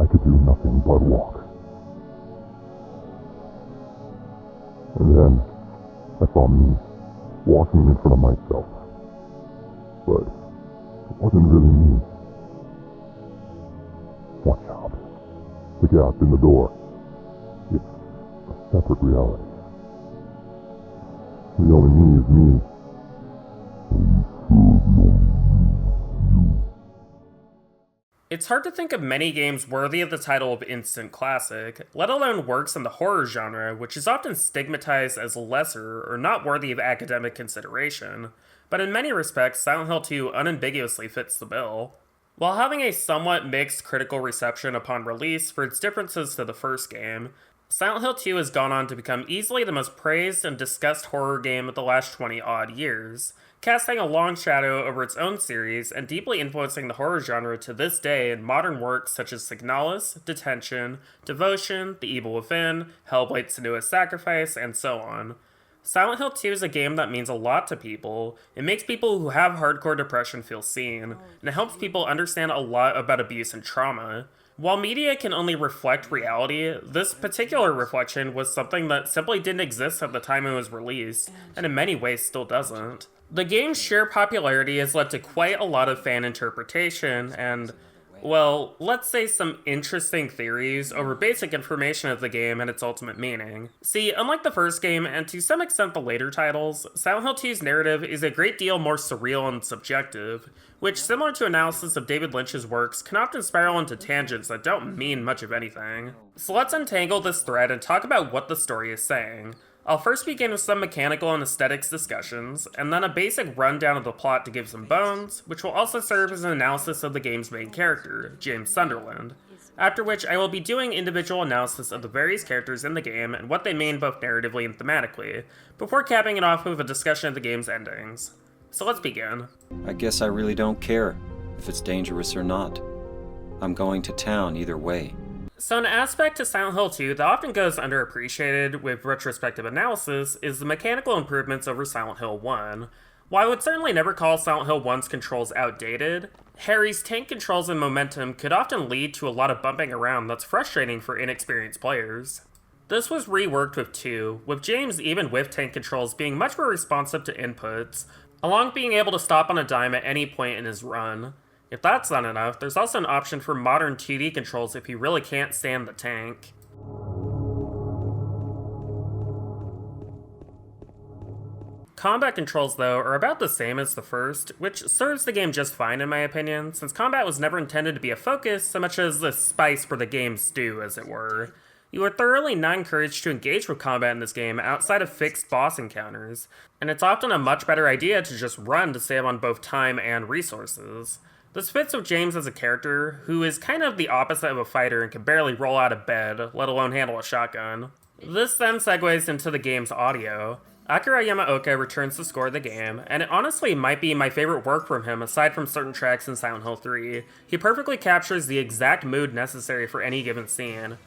I could do nothing but walk. And then I saw me walking in front of myself. But it wasn't really me. Watch out. The gap in the door. It's a separate reality. The only me is me. It's hard to think of many games worthy of the title of instant classic, let alone works in the horror genre, which is often stigmatized as lesser or not worthy of academic consideration, but in many respects, Silent Hill 2 unambiguously fits the bill. While having a somewhat mixed critical reception upon release for its differences to the first game, Silent Hill 2 has gone on to become easily the most praised and discussed horror game of the last 20-odd years, casting a long shadow over its own series and deeply influencing the horror genre to this day in modern works such as Signalis, Detention, Devotion, The Evil Within, Hellblade's Senua's Sacrifice, and so on. Silent Hill 2 is a game that means a lot to people. It makes people who have hardcore depression feel seen, and it helps people understand a lot about abuse and trauma. While media can only reflect reality, this particular reflection was something that simply didn't exist at the time it was released, and in many ways still doesn't. The game's sheer popularity has led to quite a lot of fan interpretation and, well, let's say some interesting theories over basic information of the game and its ultimate meaning. See, unlike the first game, and to some extent the later titles, Silent Hill 2's narrative is a great deal more surreal and subjective, which, similar to analysis of David Lynch's works, can often spiral into tangents that don't mean much of anything. So let's untangle this thread and talk about what the story is saying. I'll first begin with some mechanical and aesthetics discussions, and then a basic rundown of the plot to give some bones, which will also serve as an analysis of the game's main character, James Sunderland, after which I will be doing individual analysis of the various characters in the game and what they mean both narratively and thematically, before capping it off with a discussion of the game's endings. So let's begin. I guess I really don't care if it's dangerous or not. I'm going to town either way. So an aspect to Silent Hill 2 that often goes underappreciated with retrospective analysis is the mechanical improvements over Silent Hill 1. While I would certainly never call Silent Hill 1's controls outdated, Harry's tank controls and momentum could often lead to a lot of bumping around that's frustrating for inexperienced players. This was reworked with 2, with James even with tank controls being much more responsive to inputs, along being able to stop on a dime at any point in his run. If that's not enough, there's also an option for modern 2D controls if you really can't stand the tank. Combat controls, though, are about the same as the first, which serves the game just fine in my opinion, since combat was never intended to be a focus so much as the spice for the game's stew, as it were. You are thoroughly not encouraged to engage with combat in this game outside of fixed boss encounters, and it's often a much better idea to just run to save on both time and resources. This fits with James as a character, who is kind of the opposite of a fighter and can barely roll out of bed, let alone handle a shotgun. This then segues into the game's audio. Akira Yamaoka returns to score the game, and it honestly might be my favorite work from him aside from certain tracks in Silent Hill 3. He perfectly captures the exact mood necessary for any given scene.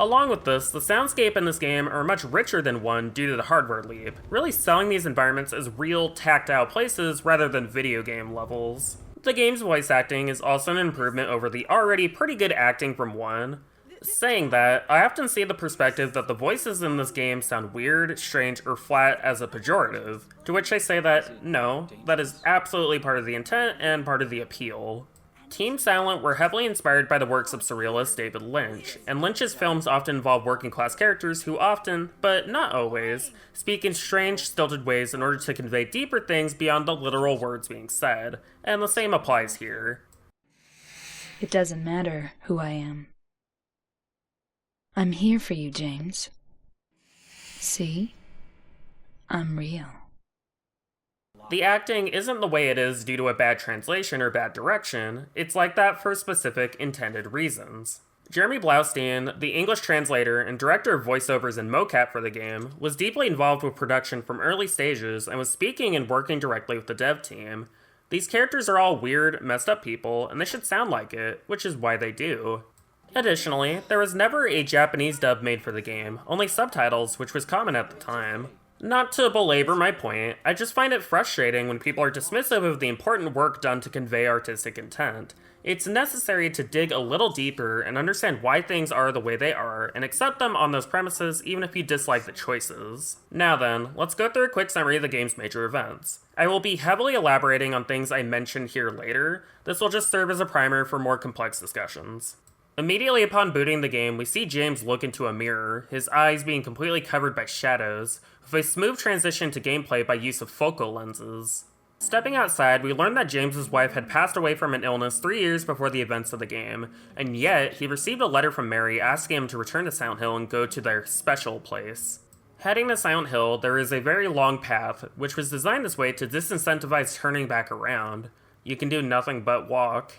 Along with this, the soundscape in this game are much richer than 1 due to the hardware leap, really selling these environments as real, tactile places rather than video game levels. The game's voice acting is also an improvement over the already pretty good acting from 1. Saying that, I often see the perspective that the voices in this game sound weird, strange, or flat as a pejorative, to which I say that, no, that is absolutely part of the intent and part of the appeal. Team Silent were heavily inspired by the works of surrealist David Lynch, and Lynch's films often involve working-class characters who often, but not always, speak in strange, stilted ways in order to convey deeper things beyond the literal words being said, and the same applies here. It doesn't matter who I am. I'm here for you, James. See? I'm real. The acting isn't the way it is due to a bad translation or bad direction, it's like that for specific intended reasons. Jeremy Blaustein, the English translator and director of voiceovers and mocap for the game, was deeply involved with production from early stages and was speaking and working directly with the dev team. These characters are all weird, messed up people, and they should sound like it, which is why they do. Additionally, there was never a Japanese dub made for the game, only subtitles, which was common at the time. Not to belabor my point, I just find it frustrating when people are dismissive of the important work done to convey artistic intent. It's necessary to dig a little deeper and understand why things are the way they are, and accept them on those premises even if you dislike the choices. Now then, let's go through a quick summary of the game's major events. I will be heavily elaborating on things I mentioned here later. This will just serve as a primer for more complex discussions. Immediately upon booting the game, we see James look into a mirror, his eyes being completely covered by shadows, with a smooth transition to gameplay by use of focal lenses. Stepping outside, we learn that James's wife had passed away from an illness 3 years before the events of the game, and yet he received a letter from Mary asking him to return to Silent Hill and go to their special place. Heading to Silent Hill, there is a very long path, which was designed this way to disincentivize turning back around. You can do nothing but walk.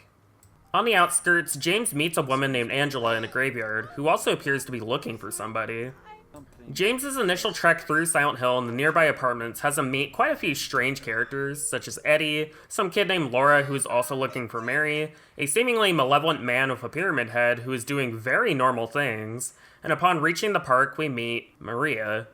On the outskirts, James meets a woman named Angela in a graveyard, who also appears to be looking for somebody. James's initial trek through Silent Hill and the nearby apartments has him meet quite a few strange characters, such as Eddie, some kid named Laura who is also looking for Mary, a seemingly malevolent man with a pyramid head who is doing very normal things, and upon reaching the park we meet Maria.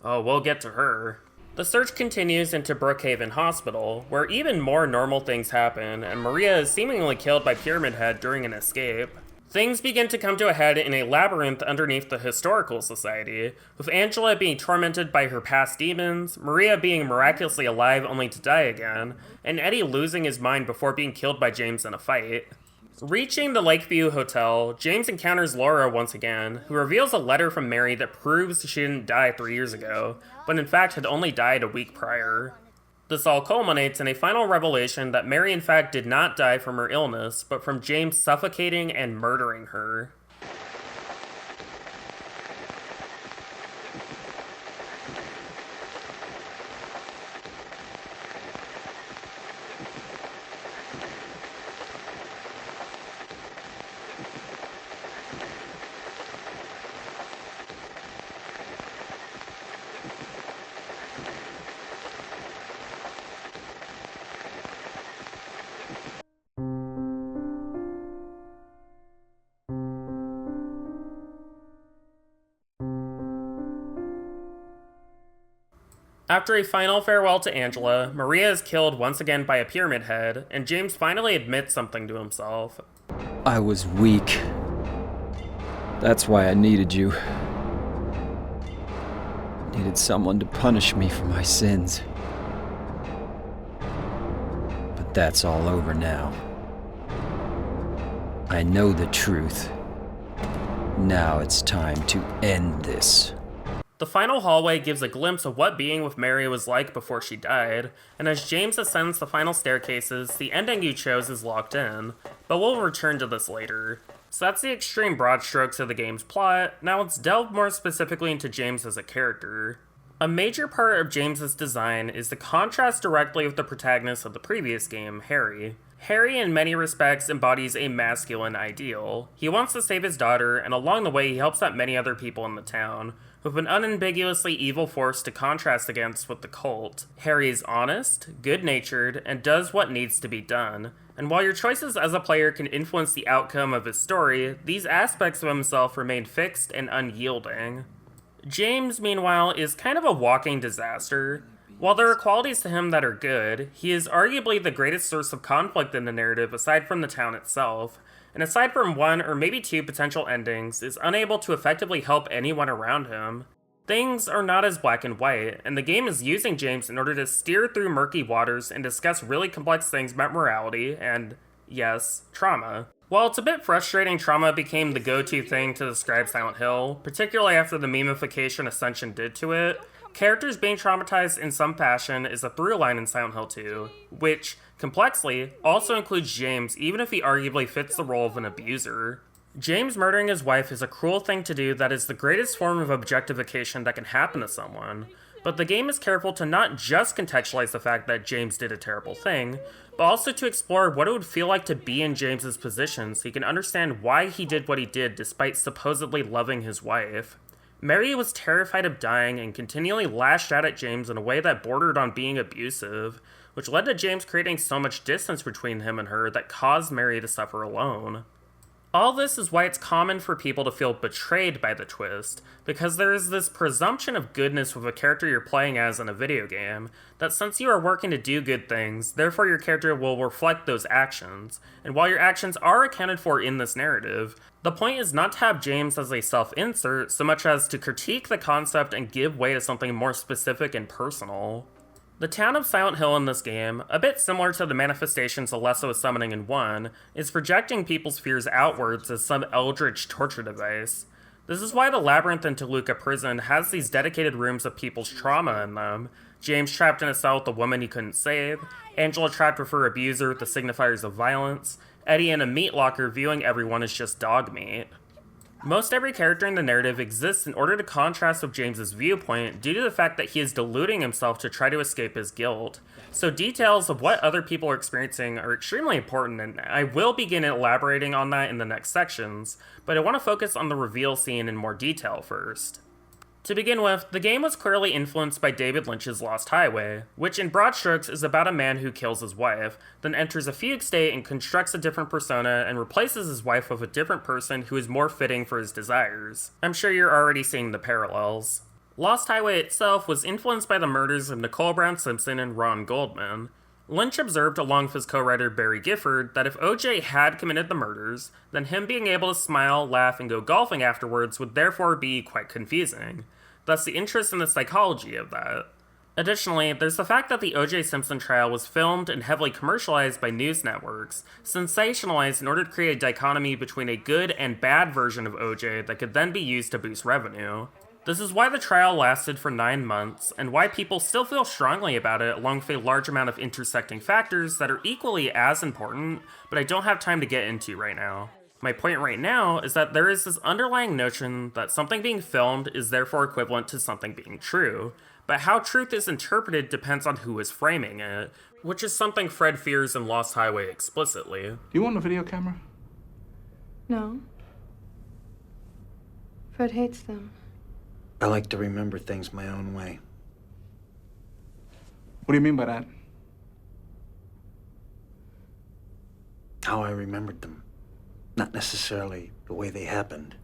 Oh, we'll get to her. The search continues into Brookhaven Hospital, where even more normal things happen, and Maria is seemingly killed by Pyramid Head during an escape. Things begin to come to a head in a labyrinth underneath the Historical Society, with Angela being tormented by her past demons, Maria being miraculously alive only to die again, and Eddie losing his mind before being killed by James in a fight. Reaching the Lakeview Hotel, James encounters Laura once again, who reveals a letter from Mary that proves she didn't die 3 years ago, but in fact had only died a week prior. This all culminates in a final revelation that Mary in fact did not die from her illness, but from James suffocating and murdering her. After a final farewell to Angela, Maria is killed once again by a Pyramid Head, and James finally admits something to himself. I was weak. That's why I needed you. Needed someone to punish me for my sins. But that's all over now. I know the truth. Now it's time to end this. The final hallway gives a glimpse of what being with Mary was like before she died, and as James ascends the final staircases, the ending you chose is locked in, but we'll return to this later. So that's the extreme broad strokes of the game's plot. Now let's delve more specifically into James as a character. A major part of James's design is the contrast directly with the protagonist of the previous game, Harry. Harry in many respects embodies a masculine ideal. He wants to save his daughter, and along the way he helps out many other people in the town, with an unambiguously evil force to contrast against with the cult. Harry is honest, good-natured, and does what needs to be done. And while your choices as a player can influence the outcome of his story, these aspects of himself remain fixed and unyielding. James, meanwhile, is kind of a walking disaster. While there are qualities to him that are good, he is arguably the greatest source of conflict in the narrative aside from the town itself, and aside from one or maybe two potential endings, is unable to effectively help anyone around him. Things are not as black and white, and the game is using James in order to steer through murky waters and discuss really complex things about morality and, yes, trauma. While it's a bit frustrating trauma became the go-to thing to describe Silent Hill, particularly after the memification Ascension did to it, characters being traumatized in some fashion is a through line in Silent Hill 2, which, complexly, also includes James even if he arguably fits the role of an abuser. James murdering his wife is a cruel thing to do that is the greatest form of objectification that can happen to someone, But the game is careful to not just contextualize the fact that James did a terrible thing, but also to explore what it would feel like to be in James's position so you can understand why he did what he did despite supposedly loving his wife. Mary was terrified of dying and continually lashed out at James in a way that bordered on being abusive, which led to James creating so much distance between him and her that caused Mary to suffer alone. All this is why it's common for people to feel betrayed by the twist, because there is this presumption of goodness with a character you're playing as in a video game, that since you are working to do good things, therefore your character will reflect those actions, and while your actions are accounted for in this narrative, the point is not to have James as a self-insert so much as to critique the concept and give way to something more specific and personal. The town of Silent Hill in this game, a bit similar to the manifestations Alessa was summoning in 1, is projecting people's fears outwards as some eldritch torture device. This is why the Labyrinth in Toluca Prison has these dedicated rooms of people's trauma in them. James trapped in a cell with a woman he couldn't save, Angela trapped with her abuser with the signifiers of violence, Eddie in a meat locker viewing everyone as just dog meat. Most every character in the narrative exists in order to contrast with James's viewpoint due to the fact that he is deluding himself to try to escape his guilt. So details of what other people are experiencing are extremely important, and I will begin elaborating on that in the next sections, but I want to focus on the reveal scene in more detail first. To begin with, the game was clearly influenced by David Lynch's Lost Highway, which in broad strokes is about a man who kills his wife, then enters a fugue state and constructs a different persona and replaces his wife with a different person who is more fitting for his desires. I'm sure you're already seeing the parallels. Lost Highway itself was influenced by the murders of Nicole Brown Simpson and Ron Goldman. Lynch observed along with his co-writer Barry Gifford that if OJ had committed the murders, then him being able to smile, laugh, and go golfing afterwards would therefore be quite confusing. Thus the interest in the psychology of that. Additionally, there's the fact that the O.J. Simpson trial was filmed and heavily commercialized by news networks, sensationalized in order to create a dichotomy between a good and bad version of O.J. that could then be used to boost revenue. This is why the trial lasted for 9 months, and why people still feel strongly about it along with a large amount of intersecting factors that are equally as important, but I don't have time to get into right now. My point right now is that there is this underlying notion that something being filmed is therefore equivalent to something being true, but how truth is interpreted depends on who is framing it, which is something Fred fears in Lost Highway explicitly. Do you want a video camera? No. Fred hates them. I like to remember things my own way. What do you mean by that? How I remembered them. Not necessarily the way they happened.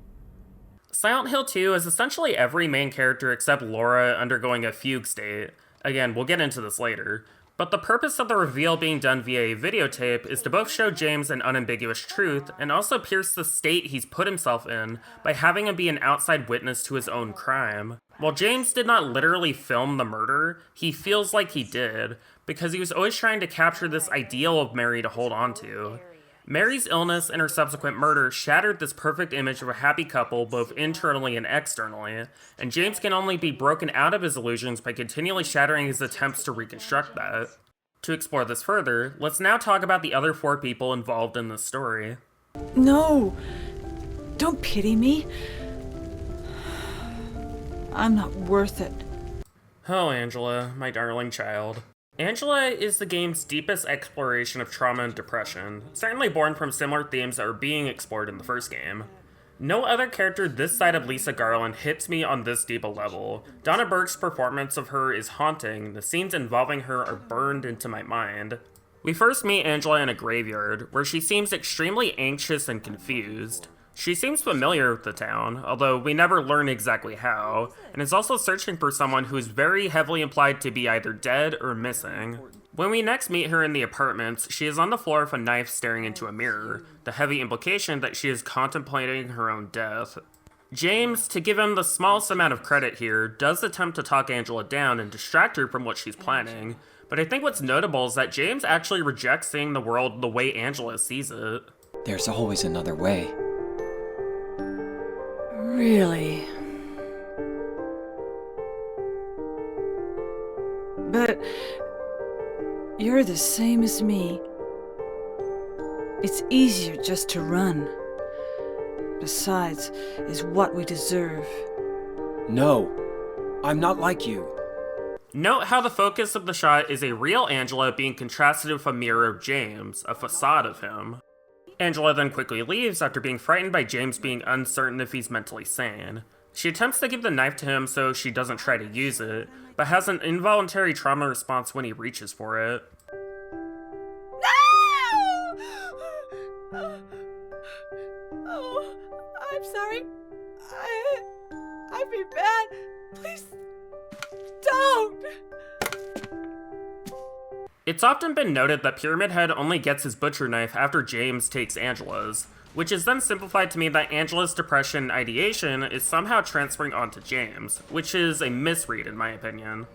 Silent Hill 2 is essentially every main character except Laura undergoing a fugue state. Again, we'll get into this later. But the purpose of the reveal being done via a videotape is to both show James an unambiguous truth and also pierce the state he's put himself in by having him be an outside witness to his own crime. While James did not literally film the murder, he feels like he did, because he was always trying to capture this ideal of Mary to hold on to. Mary's illness and her subsequent murder shattered this perfect image of a happy couple both internally and externally, and James can only be broken out of his illusions by continually shattering his attempts to reconstruct that. To explore this further, let's now talk about the other 4 people involved in this story. No! Don't pity me. I'm not worth it. Oh, Angela, my darling child. Angela is the game's deepest exploration of trauma and depression, certainly born from similar themes that were being explored in the first game. No other character this side of Lisa Garland hits me on this deep a level. Donna Burke's performance of her is haunting, the scenes involving her are burned into my mind. We first meet Angela in a graveyard, where she seems extremely anxious and confused. She seems familiar with the town, although we never learn exactly how, and is also searching for someone who is very heavily implied to be either dead or missing. When we next meet her in the apartments, she is on the floor with a knife staring into a mirror, the heavy implication that she is contemplating her own death. James, to give him the smallest amount of credit here, does attempt to talk Angela down and distract her from what she's planning, but I think what's notable is that James actually rejects seeing the world the way Angela sees it. There's always another way. Really? But you're the same as me. It's easier just to run. Besides, is what we deserve. No, I'm not like you. Note how the focus of the shot is a real Angela being contrasted with a mirror of James, a facade of him. Angela then quickly leaves after being frightened by James being uncertain if he's mentally sane. She attempts to give the knife to him so she doesn't try to use it, but has an involuntary trauma response when he reaches for it. No! Oh, I'm sorry. I've been bad. Please, don't! It's often been noted that Pyramid Head only gets his butcher knife after James takes Angela's, which is then simplified to mean that Angela's depression ideation is somehow transferring onto James, which is a misread in my opinion.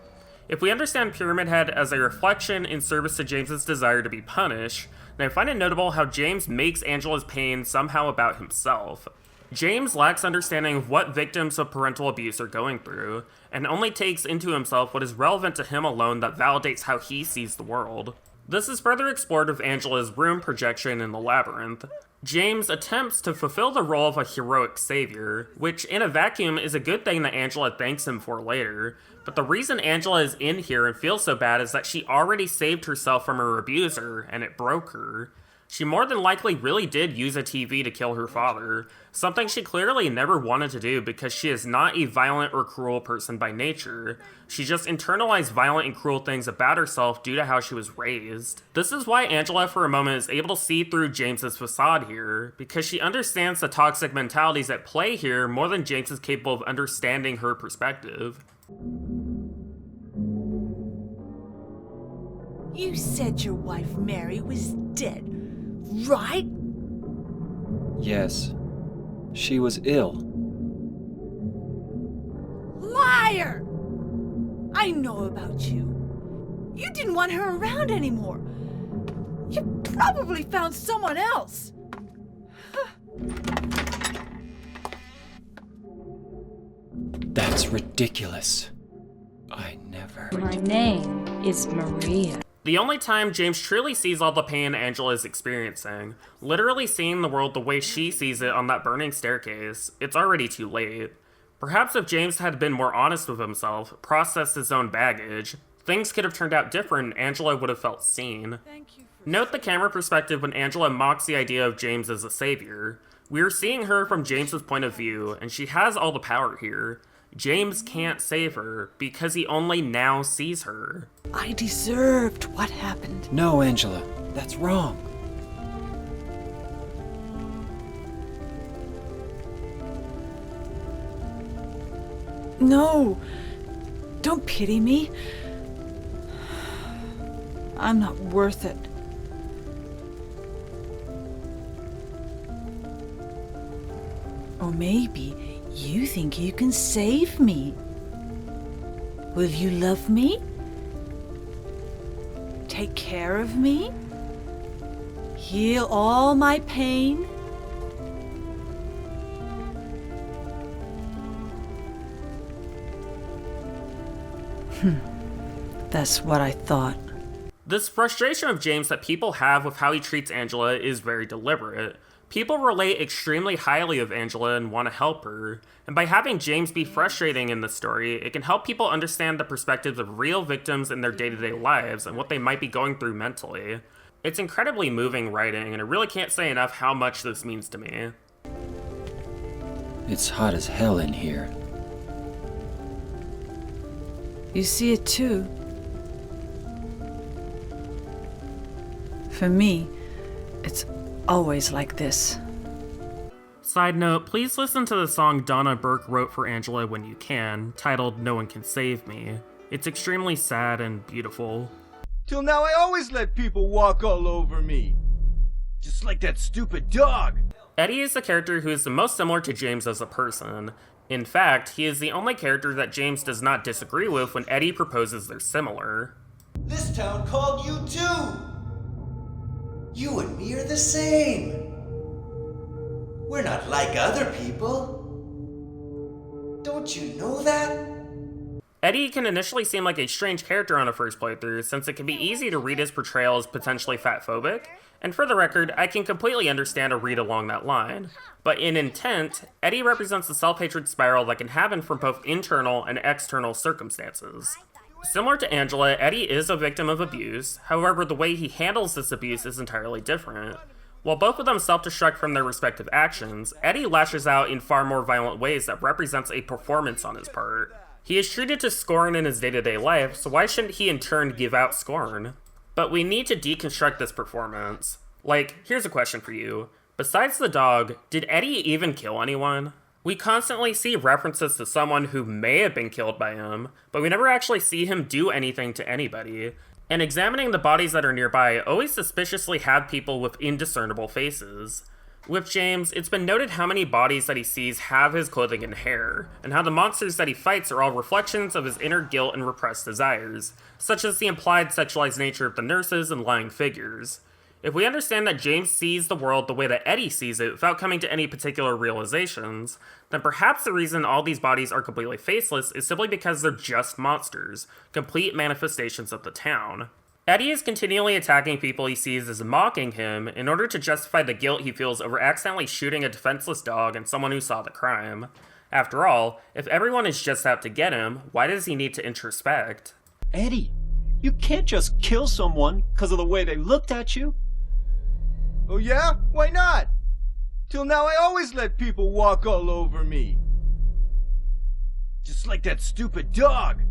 If we understand Pyramid Head as a reflection in service to James's desire to be punished, then I find it notable how James makes Angela's pain somehow about himself. James lacks understanding of what victims of parental abuse are going through, and only takes into himself what is relevant to him alone that validates how he sees the world. This is further explored with Angela's room projection in the labyrinth. James attempts to fulfill the role of a heroic savior, which in a vacuum is a good thing that Angela thanks him for later, but the reason Angela is in here and feels so bad is that she already saved herself from her abuser, and it broke her. She more than likely really did use a TV to kill her father, something she clearly never wanted to do because she is not a violent or cruel person by nature. She just internalized violent and cruel things about herself due to how she was raised. This is why Angela for a moment is able to see through James's facade here, because she understands the toxic mentalities at play here more than James is capable of understanding her perspective. You said your wife Mary was dead, right? Yes. She was ill. Liar! I know about you. You didn't want her around anymore. You probably found someone else. That's ridiculous. I never... My name is Maria. The only time James truly sees all the pain Angela is experiencing, literally seeing the world the way she sees it on that burning staircase, it's already too late. Perhaps if James had been more honest with himself, processed his own baggage, things could have turned out different and Angela would have felt seen. Note the camera perspective when Angela mocks the idea of James as a savior. We are seeing her from James's point of view, and she has all the power here. James can't save her, because he only now sees her. I deserved what happened. No, Angela. That's wrong. No, don't pity me. I'm not worth it. Or maybe you think you can save me. Will you love me? Take care of me? Heal all my pain? That's what I thought. This frustration of James that people have with how he treats Angela is very deliberate. People relate extremely highly of Angela and want to help her, and by having James be frustrating in the story, it can help people understand the perspectives of real victims in their day-to-day lives and what they might be going through mentally. It's incredibly moving writing, and I really can't say enough how much this means to me. It's hot as hell in here. You see it too. For me, it's always like this. Side note, please listen to the song Donna Burke wrote for Angela when you can, titled No One Can Save Me. It's extremely sad and beautiful. Till now I always let people walk all over me. Just like that stupid dog. Eddie is the character who is the most similar to James as a person. In fact, he is the only character that James does not disagree with when Eddie proposes they're similar. This town called you too. You and me are the same. We're not like other people. Don't you know that? Eddie can initially seem like a strange character on a first playthrough, since it can be easy to read his portrayal as potentially fatphobic, and for the record, I can completely understand a read along that line. But in intent, Eddie represents the self-hatred spiral that can happen from both internal and external circumstances. Similar to Angela, Eddie is a victim of abuse. However, the way he handles this abuse is entirely different. While both of them self-destruct from their respective actions, Eddie lashes out in far more violent ways that represents a performance on his part. He is treated to scorn in his day-to-day life, so why shouldn't he in turn give out scorn? But we need to deconstruct this performance. Like, here's a question for you. Besides the dog, did Eddie even kill anyone? We constantly see references to someone who may have been killed by him, but we never actually see him do anything to anybody. And examining the bodies that are nearby always suspiciously have people with indiscernible faces. With James, it's been noted how many bodies that he sees have his clothing and hair, and how the monsters that he fights are all reflections of his inner guilt and repressed desires, such as the implied sexualized nature of the nurses and lying figures. If we understand that James sees the world the way that Eddie sees it without coming to any particular realizations, then perhaps the reason all these bodies are completely faceless is simply because they're just monsters, complete manifestations of the town. Eddie is continually attacking people he sees as mocking him in order to justify the guilt he feels over accidentally shooting a defenseless dog and someone who saw the crime. After all, if everyone is just out to get him, why does he need to introspect? Eddie, you can't just kill someone because of the way they looked at you. Oh yeah? Why not? Till now I always let people walk all over me. Just like that stupid dog.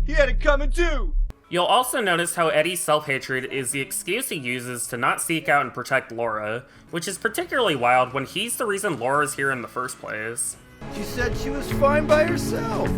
He had it coming too. You'll also notice how Eddie's self-hatred is the excuse he uses to not seek out and protect Laura, which is particularly wild when he's the reason Laura's here in the first place. She said she was fine by herself.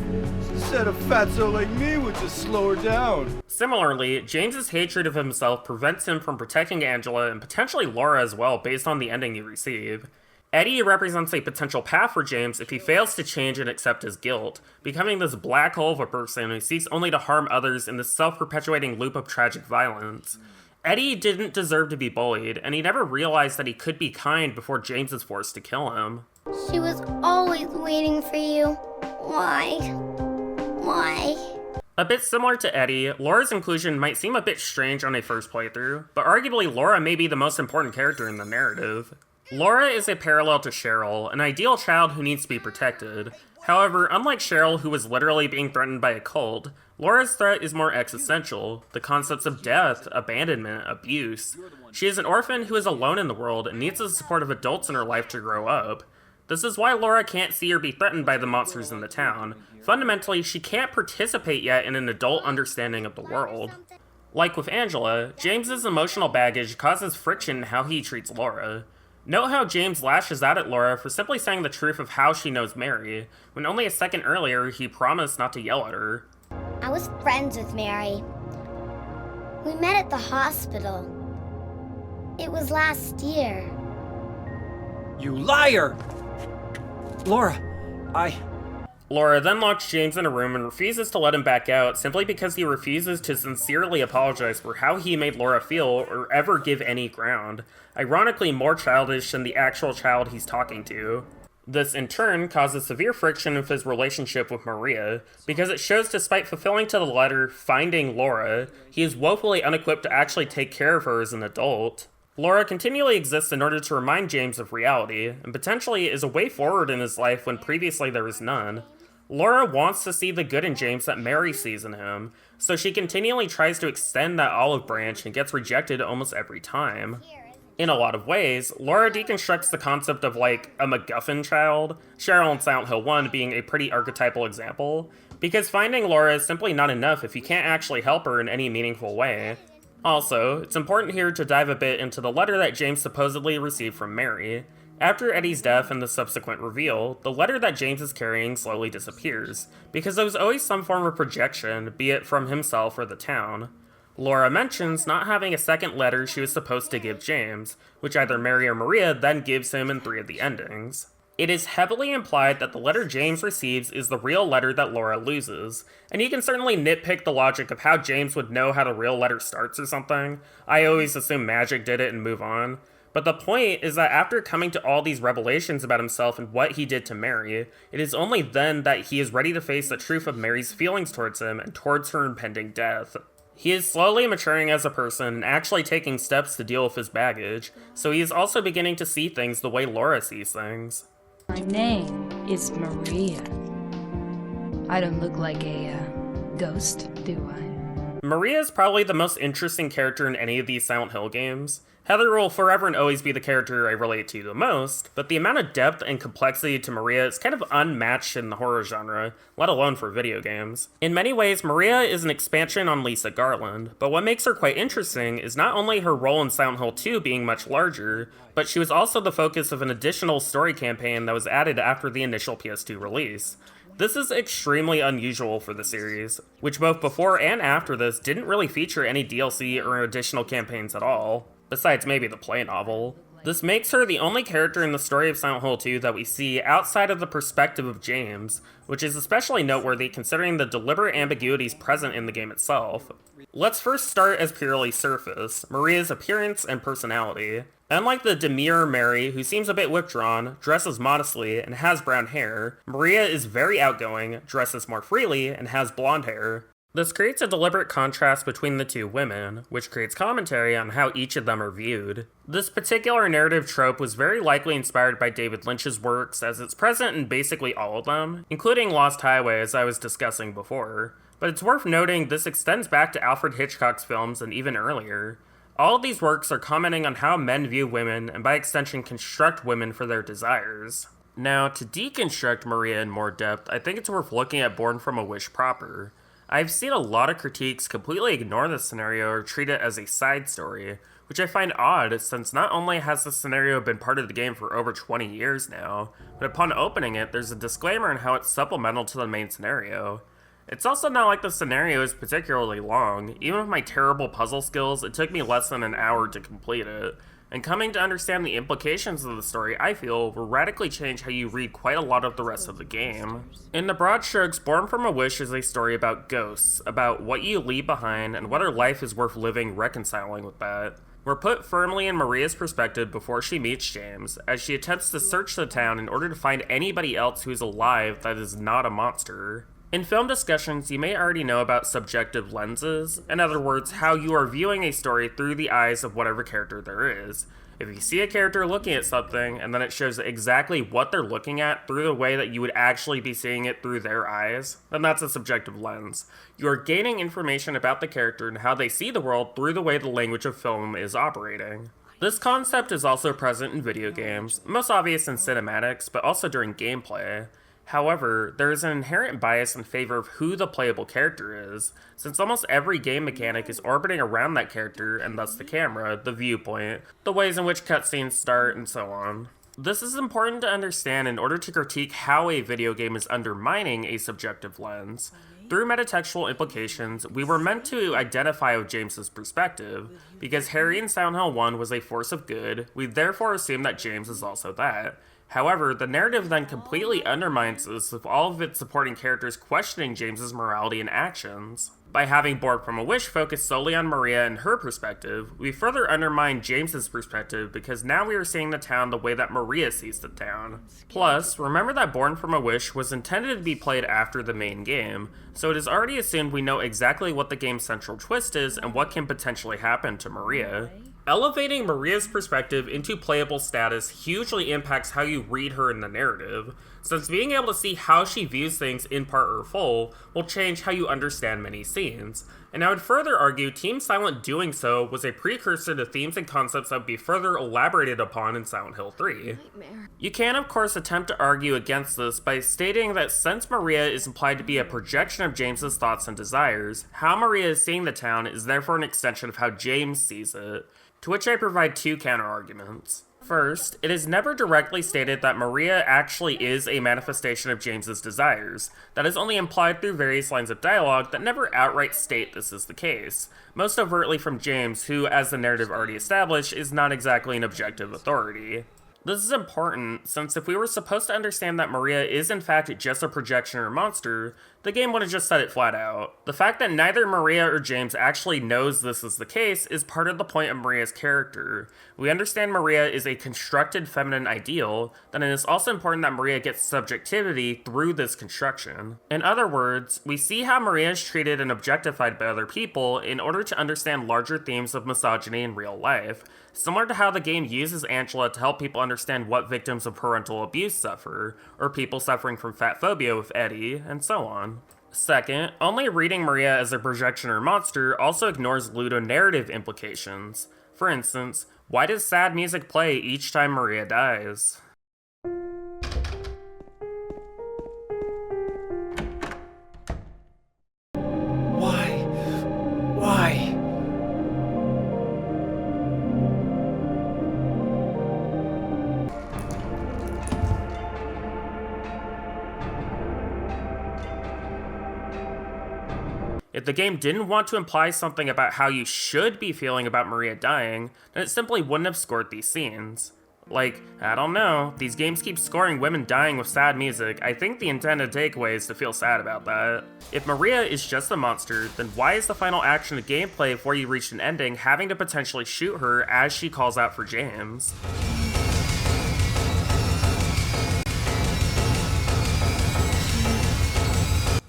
She said a fatso like me would just slow her down. Similarly, James's hatred of himself prevents him from protecting Angela and potentially Laura as well based on the ending you receive. Eddie represents a potential path for James if he fails to change and accept his guilt, becoming this black hole of a person who seeks only to harm others in this self-perpetuating loop of tragic violence. Eddie didn't deserve to be bullied, and he never realized that he could be kind before James is forced to kill him. She was always waiting for you. Why? Why? A bit similar to Eddie, Laura's inclusion might seem a bit strange on a first playthrough, but arguably Laura may be the most important character in the narrative. Laura is a parallel to Cheryl, an ideal child who needs to be protected. However, unlike Cheryl, who was literally being threatened by a cult, Laura's threat is more existential, the concepts of death, abandonment, abuse. She is an orphan who is alone in the world and needs the support of adults in her life to grow up. This is why Laura can't see or be threatened by the monsters in the town. Fundamentally, she can't participate yet in an adult understanding of the world. Like with Angela, James's emotional baggage causes friction in how he treats Laura. Note how James lashes out at Laura for simply saying the truth of how she knows Mary, when only a second earlier he promised not to yell at her. I was friends with Mary. We met at the hospital. It was last year. You liar! Laura, Laura then locks James in a room and refuses to let him back out simply because he refuses to sincerely apologize for how he made Laura feel or ever give any ground, ironically more childish than the actual child he's talking to. This in turn causes severe friction with his relationship with Maria, because it shows despite fulfilling to the letter finding Laura, he is woefully unequipped to actually take care of her as an adult. Laura continually exists in order to remind James of reality, and potentially is a way forward in his life when previously there was none. Laura wants to see the good in James that Mary sees in him, so she continually tries to extend that olive branch and gets rejected almost every time. In a lot of ways, Laura deconstructs the concept of like a MacGuffin child, Cheryl in Silent Hill 1 being a pretty archetypal example, because finding Laura is simply not enough if you can't actually help her in any meaningful way. Also, it's important here to dive a bit into the letter that James supposedly received from Mary. After Eddie's death and the subsequent reveal, the letter that James is carrying slowly disappears, because there was always some form of projection, be it from himself or the town. Laura mentions not having a second letter she was supposed to give James, which either Mary or Maria then gives him in 3 of the endings. It is heavily implied that the letter James receives is the real letter that Laura loses, and you can certainly nitpick the logic of how James would know how the real letter starts or something. I always assume magic did it and move on. But the point is that after coming to all these revelations about himself and what he did to Mary, it is only then that he is ready to face the truth of Mary's feelings towards him and towards her impending death. He is slowly maturing as a person and actually taking steps to deal with his baggage, so he is also beginning to see things the way Laura sees things. My name is Maria. I don't look like a Ghost, do I? Maria is probably the most interesting character in any of these Silent Hill games. Heather will forever and always be the character I relate to the most, but the amount of depth and complexity to Maria is kind of unmatched in the horror genre, let alone for video games. In many ways, Maria is an expansion on Lisa Garland, but what makes her quite interesting is not only her role in Silent Hill 2 being much larger, but she was also the focus of an additional story campaign that was added after the initial PS2 release. This is extremely unusual for the series, which both before and after this didn't really feature any DLC or additional campaigns at all, besides maybe the play novel. This makes her the only character in the story of Silent Hill 2 that we see outside of the perspective of James, which is especially noteworthy considering the deliberate ambiguities present in the game itself. Let's first start as purely surface, Maria's appearance and personality. Unlike the demure Mary, who seems a bit withdrawn, dresses modestly, and has brown hair, Maria is very outgoing, dresses more freely, and has blonde hair. This creates a deliberate contrast between the two women, which creates commentary on how each of them are viewed. This particular narrative trope was very likely inspired by David Lynch's works, as it's present in basically all of them, including Lost Highway as I was discussing before. But it's worth noting this extends back to Alfred Hitchcock's films and even earlier. All of these works are commenting on how men view women, and by extension construct women for their desires. Now, to deconstruct Maria in more depth, I think it's worth looking at Born from a Wish proper. I've seen a lot of critiques completely ignore this scenario or treat it as a side story, which I find odd since not only has this scenario been part of the game for over 20 years now, but upon opening it, there's a disclaimer on how it's supplemental to the main scenario. It's also not like the scenario is particularly long. Even with my terrible puzzle skills, it took me less than an hour to complete it. And coming to understand the implications of the story, I feel, will radically change how you read quite a lot of the rest of the game. In the broad strokes, Born from a Wish is a story about ghosts, about what you leave behind and whether life is worth living reconciling with that. We're put firmly in Maria's perspective before she meets James, as she attempts to search the town in order to find anybody else who is alive that is not a monster. In film discussions, you may already know about subjective lenses, in other words, how you are viewing a story through the eyes of whatever character there is. If you see a character looking at something, and then it shows exactly what they're looking at through the way that you would actually be seeing it through their eyes, then that's a subjective lens. You are gaining information about the character and how they see the world through the way the language of film is operating. This concept is also present in video games, most obvious in cinematics, but also during gameplay. However, there is an inherent bias in favor of who the playable character is, since almost every game mechanic is orbiting around that character and thus the camera, the viewpoint, the ways in which cutscenes start, and so on. This is important to understand in order to critique how a video game is undermining a subjective lens. Through metatextual implications, we were meant to identify with James's perspective. Because Harry in Silent Hill 1 was a force of good, we therefore assume that James is also that. However, the narrative then completely undermines this with all of its supporting characters questioning James's morality and actions. By having Born from a Wish focus solely on Maria and her perspective, we further undermine James's perspective because now we are seeing the town the way that Maria sees the town. Plus, remember that Born from a Wish was intended to be played after the main game, so it is already assumed we know exactly what the game's central twist is and what can potentially happen to Maria. Elevating Maria's perspective into playable status hugely impacts how you read her in the narrative, since being able to see how she views things in part or full will change how you understand many scenes. And I would further argue Team Silent doing so was a precursor to themes and concepts that would be further elaborated upon in Silent Hill 3. You can of course attempt to argue against this by stating that since Maria is implied to be a projection of James's thoughts and desires, how Maria is seeing the town is therefore an extension of how James sees it. To which I provide two counter-arguments. First, it is never directly stated that Maria actually is a manifestation of James's desires. That is only implied through various lines of dialogue that never outright state this is the case, most overtly from James, who, as the narrative already established, is not exactly an objective authority. This is important, since if we were supposed to understand that Maria is in fact just a projection or monster, the game would have just said it flat out. The fact that neither Maria or James actually knows this is the case is part of the point of Maria's character. We understand Maria is a constructed feminine ideal, then it is also important that Maria gets subjectivity through this construction. In other words, we see how Maria is treated and objectified by other people in order to understand larger themes of misogyny in real life, similar to how the game uses Angela to help people understand what victims of parental abuse suffer, or people suffering from fat phobia with Eddie, and so on. Second, only reading Maria as a projection or monster also ignores ludonarrative implications. For instance, why does sad music play each time Maria dies? Why? If the game didn't want to imply something about how you should be feeling about Maria dying, then it simply wouldn't have scored these scenes. Like, I don't know, these games keep scoring women dying with sad music. I think the intended takeaway is to feel sad about that. If Maria is just a monster, then why is the final action of gameplay before you reach an ending having to potentially shoot her as she calls out for James?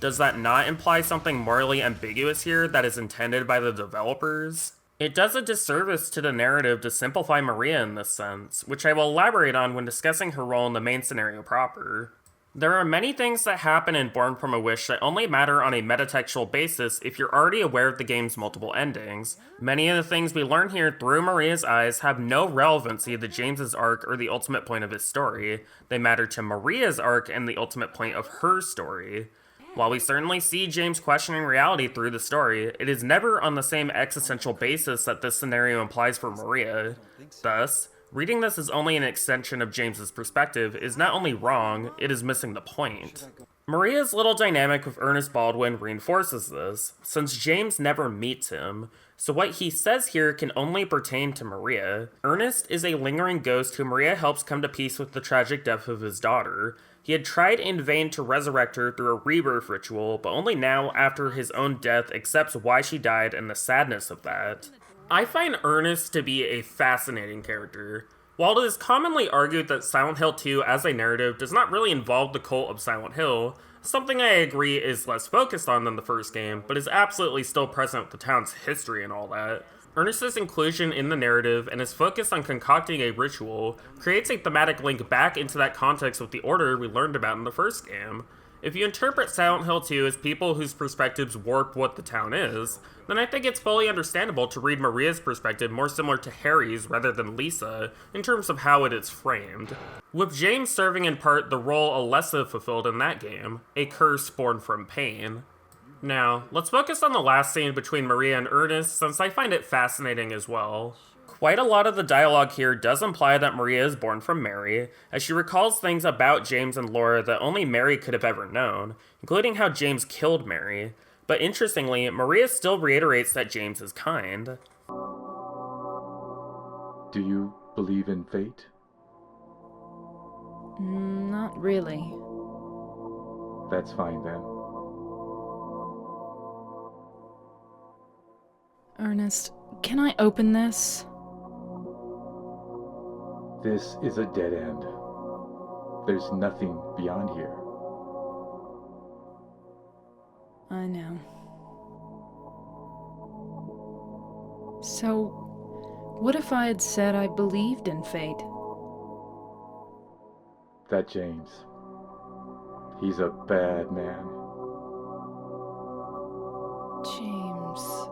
Does that not imply something morally ambiguous here that is intended by the developers? It does a disservice to the narrative to simplify Maria in this sense, which I will elaborate on when discussing her role in the main scenario proper. There are many things that happen in Born from a Wish that only matter on a metatextual basis if you're already aware of the game's multiple endings. Many of the things we learn here through Maria's eyes have no relevancy to James's arc or the ultimate point of his story. They matter to Maria's arc and the ultimate point of her story. While we certainly see James questioning reality through the story, it is never on the same existential basis that this scenario implies for Maria. Thus, reading this as only an extension of James's perspective is not only wrong, it is missing the point. Maria's little dynamic with Ernest Baldwin reinforces this, since James never meets him, so what he says here can only pertain to Maria. Ernest is a lingering ghost who Maria helps come to peace with the tragic death of his daughter. He had tried in vain to resurrect her through a rebirth ritual, but only now, after his own death, accepts why she died and the sadness of that. I find Ernest to be a fascinating character. While it is commonly argued that Silent Hill 2 as a narrative does not really involve the cult of Silent Hill, something I agree is less focused on than the first game, but is absolutely still present with the town's history and all that. Ernest's inclusion in the narrative and his focus on concocting a ritual creates a thematic link back into that context with the order we learned about in the first game. If you interpret Silent Hill 2 as people whose perspectives warp what the town is, then I think it's fully understandable to read Maria's perspective more similar to Harry's rather than Lisa, in terms of how it is framed. With James serving in part the role Alessa fulfilled in that game, a curse born from pain. Now, let's focus on the last scene between Maria and Ernest, since I find it fascinating as well. Quite a lot of the dialogue here does imply that Maria is born from Mary, as she recalls things about James and Laura that only Mary could have ever known, including how James killed Mary. But interestingly, Maria still reiterates that James is kind. Do you believe in fate? Not really. That's fine then. Ernest, can I open this? This is a dead end. There's nothing beyond here. I know. So, what if I had said I believed in fate? That James. He's a bad man. James.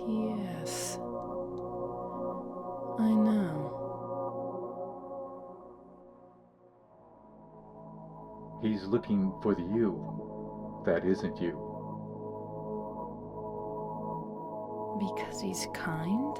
Yes. I know. He's looking for the you that isn't you. Because he's kind?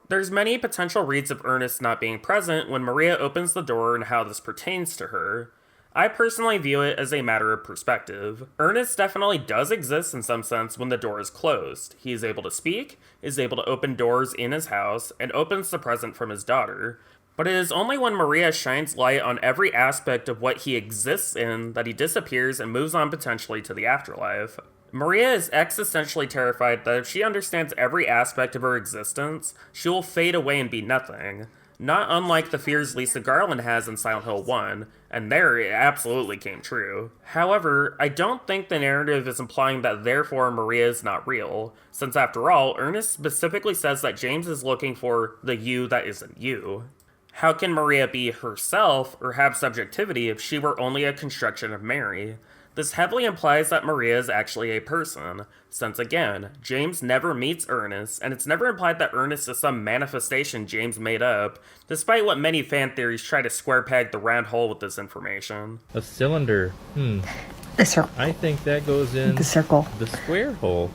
There's many potential reads of Ernest not being present when Maria opens the door and how this pertains to her. I personally view it as a matter of perspective. Ernest definitely does exist in some sense when the door is closed. He is able to speak, is able to open doors in his house, and opens the present from his daughter. But it is only when Maria shines light on every aspect of what he exists in that he disappears and moves on potentially to the afterlife. Maria is existentially terrified that if she understands every aspect of her existence, she will fade away and be nothing. Not unlike the fears Lisa Garland has in Silent Hill 1, and there it absolutely came true. However, I don't think the narrative is implying that therefore Maria is not real, since after all, Ernest specifically says that James is looking for the you that isn't you. How can Maria be herself or have subjectivity if she were only a construction of Mary? This heavily implies that Maria is actually a person, since again, James never meets Ernest, and it's never implied that Ernest is some manifestation James made up, despite what many fan theories try to square peg the round hole with this information. A cylinder. The circle. I think that goes in the circle. The square hole.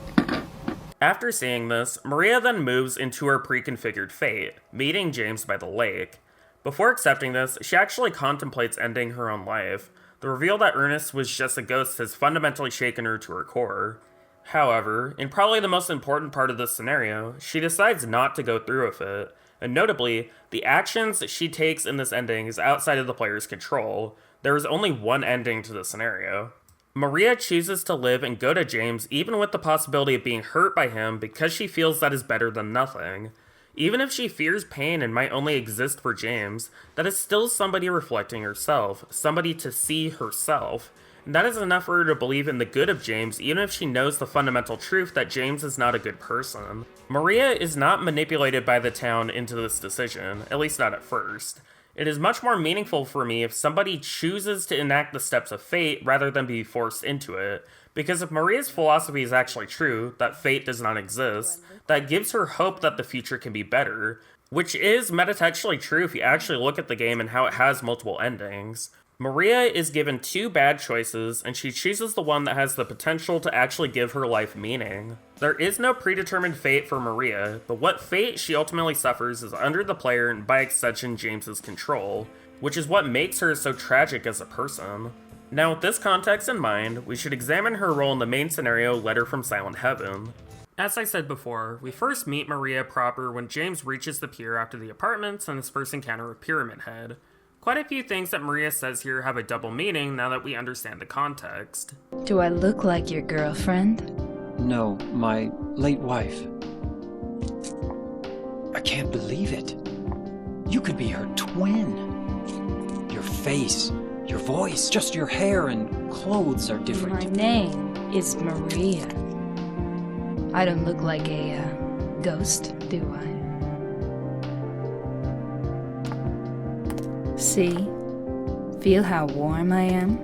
After seeing this, Maria then moves into her pre-configured fate, meeting James by the lake. Before accepting this, she actually contemplates ending her own life. The reveal that Ernest was just a ghost has fundamentally shaken her to her core. However, in probably the most important part of this scenario, she decides not to go through with it, and notably, the actions that she takes in this ending is outside of the player's control. There is only one ending to this scenario. Maria chooses to live and go to James even with the possibility of being hurt by him because she feels that is better than nothing. Even if she fears pain and might only exist for James, that is still somebody reflecting herself, somebody to see herself. And that is enough for her to believe in the good of James even if she knows the fundamental truth that James is not a good person. Maria is not manipulated by the town into this decision, at least not at first. It is much more meaningful for me if somebody chooses to enact the steps of fate rather than be forced into it. Because if Maria's philosophy is actually true, that fate does not exist, that gives her hope that the future can be better, which is metatextually true if you actually look at the game and how it has multiple endings. Maria is given two bad choices, and she chooses the one that has the potential to actually give her life meaning. There is no predetermined fate for Maria, but what fate she ultimately suffers is under the player and by extension James's control, which is what makes her so tragic as a person. Now with this context in mind, we should examine her role in the main scenario Letter from Silent Heaven. As I said before, we first meet Maria proper when James reaches the pier after the apartments and his first encounter with Pyramid Head. Quite a few things that Maria says here have a double meaning now that we understand the context. Do I look like your girlfriend? No, my late wife. I can't believe it. You could be her twin. Your face, your voice, just your hair and clothes are different. My name is Maria. I don't look like a ghost, do I? See? Feel how warm I am?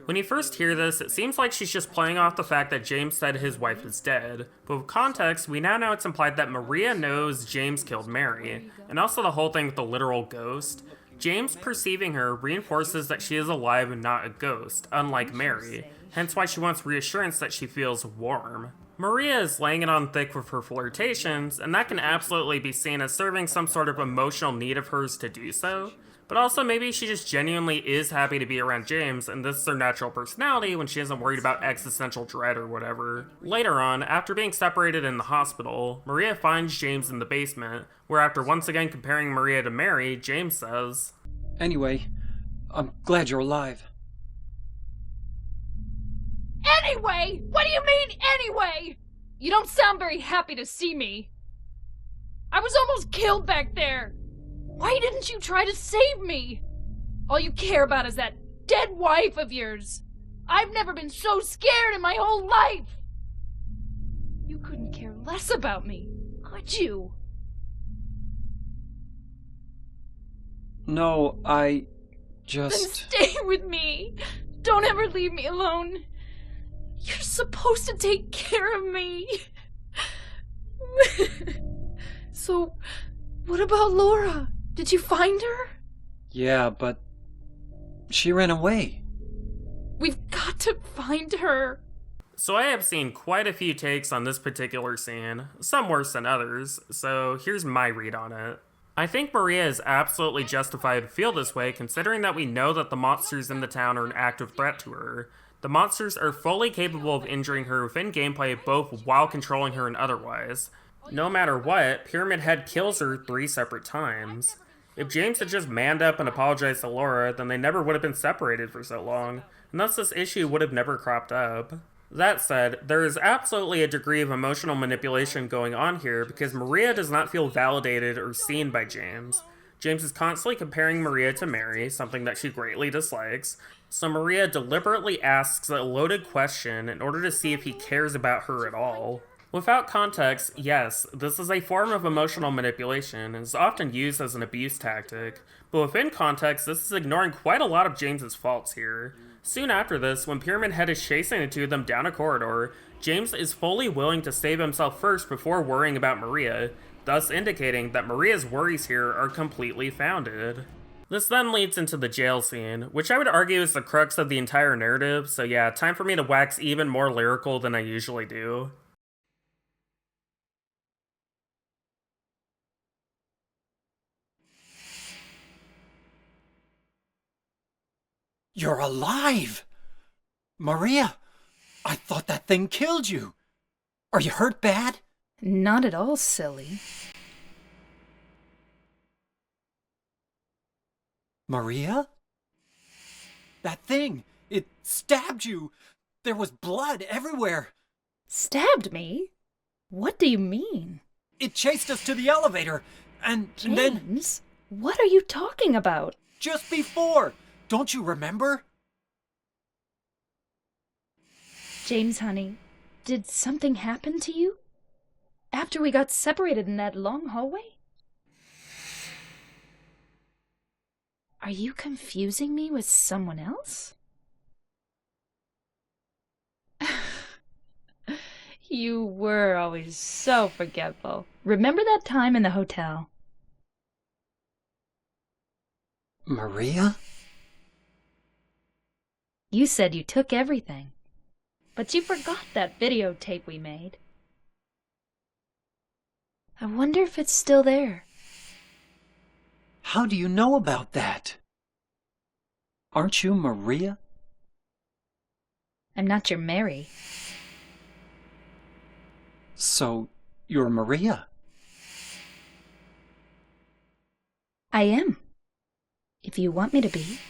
When you first hear this, it seems like she's just playing off the fact that James said his wife is dead, but with context, we now know it's implied that Maria knows James killed Mary, and also the whole thing with the literal ghost. James perceiving her reinforces that she is alive and not a ghost, unlike Mary, hence why she wants reassurance that she feels warm. Maria is laying it on thick with her flirtations, and that can absolutely be seen as serving some sort of emotional need of hers to do so. But also maybe she just genuinely is happy to be around James, and this is her natural personality when she isn't worried about existential dread or whatever. Later on, after being separated in the hospital, Maria finds James in the basement, where after once again comparing Maria to Mary, James says, Anyway, I'm glad you're alive. Anyway? What do you mean, anyway? You don't sound very happy to see me. I was almost killed back there. Why didn't you try to save me? All you care about is that dead wife of yours. I've never been so scared in my whole life. You couldn't care less about me, could you? No, I just... Then stay with me. Don't ever leave me alone. You're supposed to take care of me. So, what about Laura? Did you find her? Yeah, but she ran away. We've got to find her. So I have seen quite a few takes on this particular scene, some worse than others, so here's my read on it. I think Maria is absolutely justified to feel this way considering that we know that the monsters in the town are an active threat to her. The monsters are fully capable of injuring her within gameplay both while controlling her and otherwise. No matter what, Pyramid Head kills her 3 separate times. If James had just manned up and apologized to Laura, then they never would have been separated for so long, and thus this issue would have never cropped up. That said, there is absolutely a degree of emotional manipulation going on here because Maria does not feel validated or seen by James. James is constantly comparing Maria to Mary, something that she greatly dislikes, so Maria deliberately asks a loaded question in order to see if he cares about her at all. Without context, yes, this is a form of emotional manipulation and is often used as an abuse tactic, but within context, this is ignoring quite a lot of James's faults here. Soon after this, when Pyramid Head is chasing the two of them down a corridor, James is fully willing to save himself first before worrying about Maria, thus indicating that Maria's worries here are completely founded. This then leads into the jail scene, which I would argue is the crux of the entire narrative, so yeah, time for me to wax even more lyrical than I usually do. You're alive! Maria, I thought that thing killed you. Are you hurt bad? Not at all, silly. Maria? That thing, it stabbed you. There was blood everywhere. Stabbed me? What do you mean? It chased us to the elevator, and then... James, what are you talking about? Just before! Don't you remember? James, honey, did something happen to you? After we got separated in that long hallway? Are you confusing me with someone else? You were always so forgetful. Remember that time in the hotel? Maria? You said you took everything, but you forgot that videotape we made. I wonder if it's still there. How do you know about that? Aren't you Maria? I'm not your Mary. So, you're Maria? I am. If you want me to be.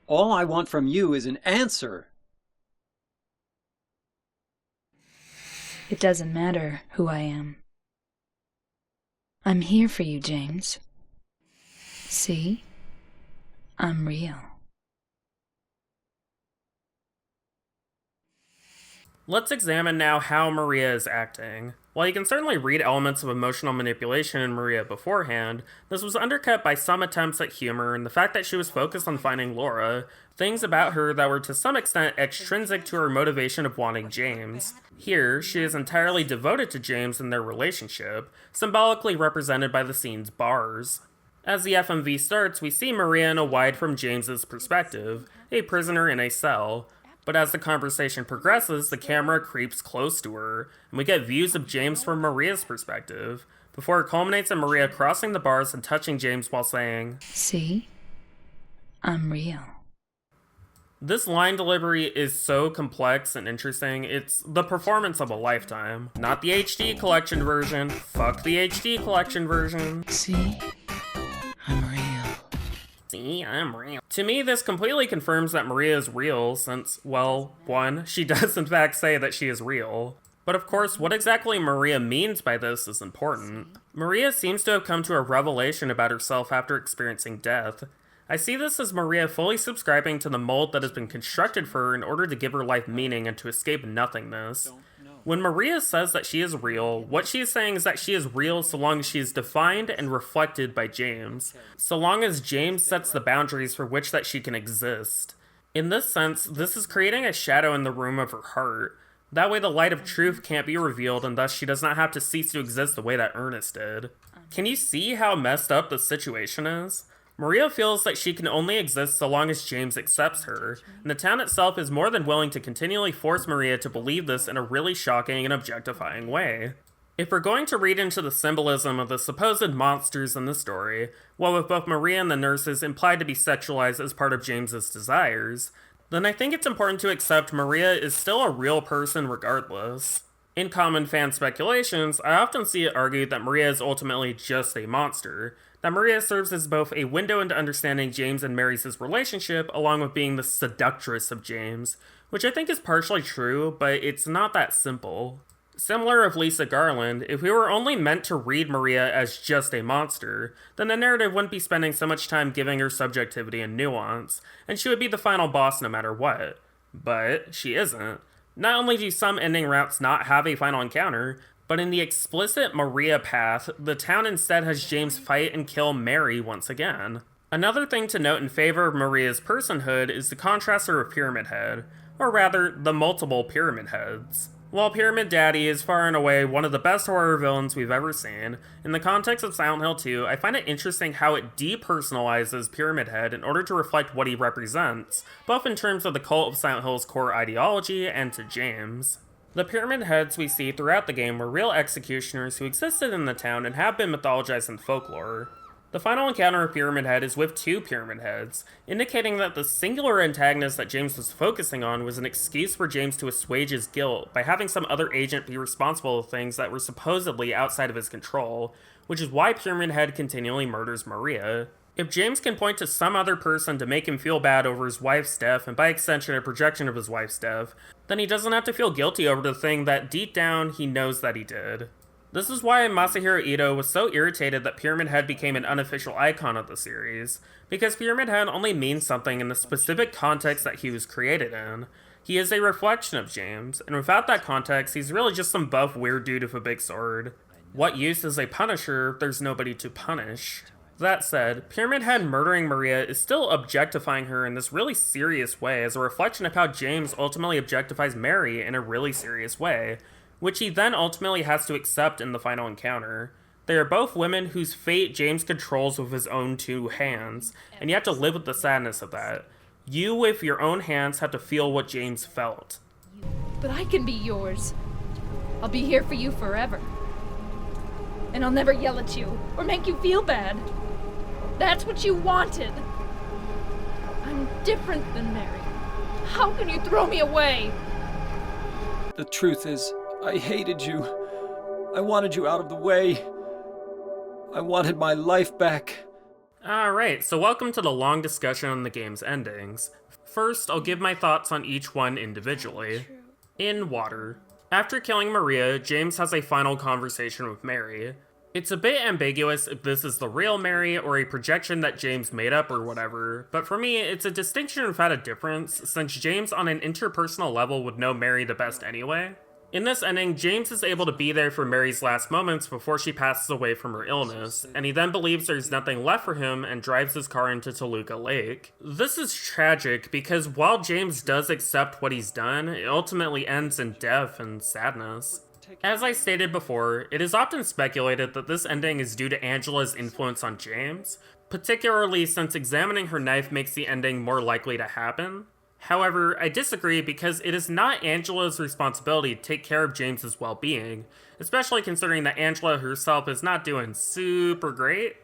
All I want from you is an answer. It doesn't matter who I am. I'm here for you, James. See? I'm real. Let's examine now how Maria is acting. While you can certainly read elements of emotional manipulation in Maria beforehand, this was undercut by some attempts at humor and the fact that she was focused on finding Laura, things about her that were to some extent extrinsic to her motivation of wanting James. Here, she is entirely devoted to James and their relationship, symbolically represented by the scene's bars. As the FMV starts, we see Maria in a wide from James's perspective, a prisoner in a cell. But as the conversation progresses, the camera creeps close to her, and we get views of James from Maria's perspective, before it culminates in Maria crossing the bars and touching James while saying, See? I'm real. This line delivery is so complex and interesting, it's the performance of a lifetime. Not the HD collection version, fuck the HD collection version. See? I'm real. See, I'm real. To me, this completely confirms that Maria is real since, well, one, she does in fact say that she is real. But of course, what exactly Maria means by this is important. Maria seems to have come to a revelation about herself after experiencing death. I see this as Maria fully subscribing to the mold that has been constructed for her in order to give her life meaning and to escape nothingness. When Maria says that she is real, what she is saying is that she is real so long as she is defined and reflected by James, so long as James sets the boundaries for which that she can exist. In this sense, this is creating a shadow in the room of her heart. That way the light of truth can't be revealed and thus she does not have to cease to exist the way that Ernest did. Can you see how messed up the situation is? Maria feels that she can only exist so long as James accepts her, and the town itself is more than willing to continually force Maria to believe this in a really shocking and objectifying way. If we're going to read into the symbolism of the supposed monsters in the story, well, with both Maria and the nurses implied to be sexualized as part of James's desires, then I think it's important to accept Maria is still a real person regardless. In common fan speculations, I often see it argued that Maria is ultimately just a monster, that Maria serves as both a window into understanding James and Mary's relationship, along with being the seductress of James, which I think is partially true, but it's not that simple. Similar of Lisa Garland, if we were only meant to read Maria as just a monster, then the narrative wouldn't be spending so much time giving her subjectivity and nuance, and she would be the final boss no matter what. But she isn't. Not only do some ending routes not have a final encounter, but in the explicit Maria path, the town instead has James fight and kill Mary once again. Another thing to note in favor of Maria's personhood is the contrast to her Pyramid Head, or rather, the multiple Pyramid Heads. While Pyramid Daddy is far and away one of the best horror villains we've ever seen, in the context of Silent Hill 2, I find it interesting how it depersonalizes Pyramid Head in order to reflect what he represents, both in terms of the cult of Silent Hill's core ideology and to James. The Pyramid Heads we see throughout the game were real executioners who existed in the town and have been mythologized in folklore. The final encounter of Pyramid Head is with two Pyramid Heads, indicating that the singular antagonist that James was focusing on was an excuse for James to assuage his guilt by having some other agent be responsible for things that were supposedly outside of his control, which is why Pyramid Head continually murders Maria. If James can point to some other person to make him feel bad over his wife's death, and by extension a projection of his wife's death, then he doesn't have to feel guilty over the thing that deep down he knows that he did. This is why Masahiro Ito was so irritated that Pyramid Head became an unofficial icon of the series, because Pyramid Head only means something in the specific context that he was created in. He is a reflection of James, and without that context, he's really just some buff weird dude with a big sword. What use is a punisher if there's nobody to punish? That said, Pyramid Head murdering Maria is still objectifying her in this really serious way as a reflection of how James ultimately objectifies Mary in a really serious way, which he then ultimately has to accept in the final encounter. They are both women whose fate James controls with his own two hands, and you have to live with the sadness of that. You, with your own hands, have to feel what James felt. But I can be yours. I'll be here for you forever. And I'll never yell at you or make you feel bad. That's what you wanted. I'm different than Mary. How can you throw me away? The truth is, I hated you. I wanted you out of the way. I wanted my life back. Alright, so welcome to the long discussion on the game's endings. First, I'll give my thoughts on each one individually. In Water. After killing Maria, James has a final conversation with Mary. It's a bit ambiguous if this is the real Mary or a projection that James made up or whatever, but for me, it's a distinction without a difference, since James on an interpersonal level would know Mary the best anyway. In this ending, James is able to be there for Mary's last moments before she passes away from her illness, and he then believes there's nothing left for him and drives his car into Toluca Lake. This is tragic because while James does accept what he's done, it ultimately ends in death and sadness. As I stated before, it is often speculated that this ending is due to Angela's influence on James, particularly since examining her knife makes the ending more likely to happen. However, I disagree because it is not Angela's responsibility to take care of James's well-being, especially considering that Angela herself is not doing super great.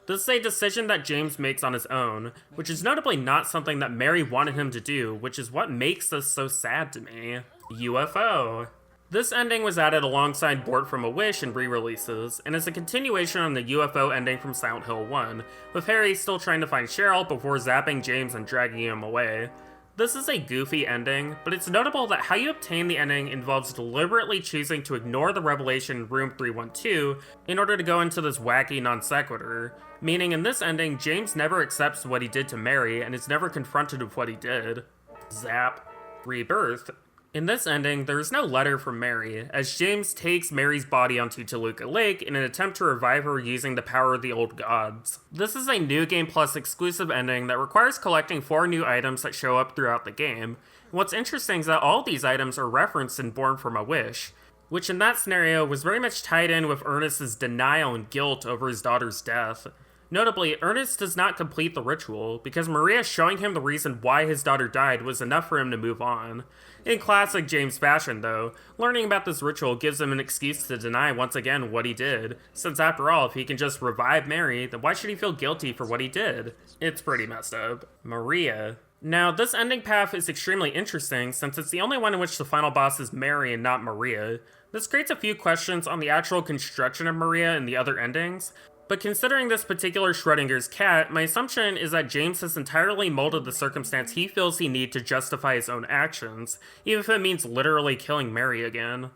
This is a decision that James makes on his own, which is notably not something that Mary wanted him to do, which is what makes this so sad to me. UFO. This ending was added alongside Bored from a Wish and re-releases, and is a continuation on the UFO ending from Silent Hill 1, with Harry still trying to find Cheryl before zapping James and dragging him away. This is a goofy ending, but it's notable that how you obtain the ending involves deliberately choosing to ignore the revelation in Room 312 in order to go into this wacky non sequitur, meaning in this ending, James never accepts what he did to Mary and is never confronted with what he did. Zap. Rebirth. In this ending, there is no letter from Mary, as James takes Mary's body onto Toluca Lake in an attempt to revive her using the power of the old gods. This is a New Game Plus exclusive ending that requires collecting 4 new items that show up throughout the game. And what's interesting is that all these items are referenced in Born from a Wish, which in that scenario was very much tied in with Ernest's denial and guilt over his daughter's death. Notably, Ernest does not complete the ritual, because Maria showing him the reason why his daughter died was enough for him to move on. In classic James fashion, though, learning about this ritual gives him an excuse to deny once again what he did, since after all, if he can just revive Mary, then why should he feel guilty for what he did? It's pretty messed up. Maria. Now, this ending path is extremely interesting since it's the only one in which the final boss is Mary and not Maria. This creates a few questions on the actual construction of Maria and the other endings, but considering this particular Schrodinger's cat, my assumption is that James has entirely molded the circumstance he feels he needs to justify his own actions, even if it means literally killing Mary again.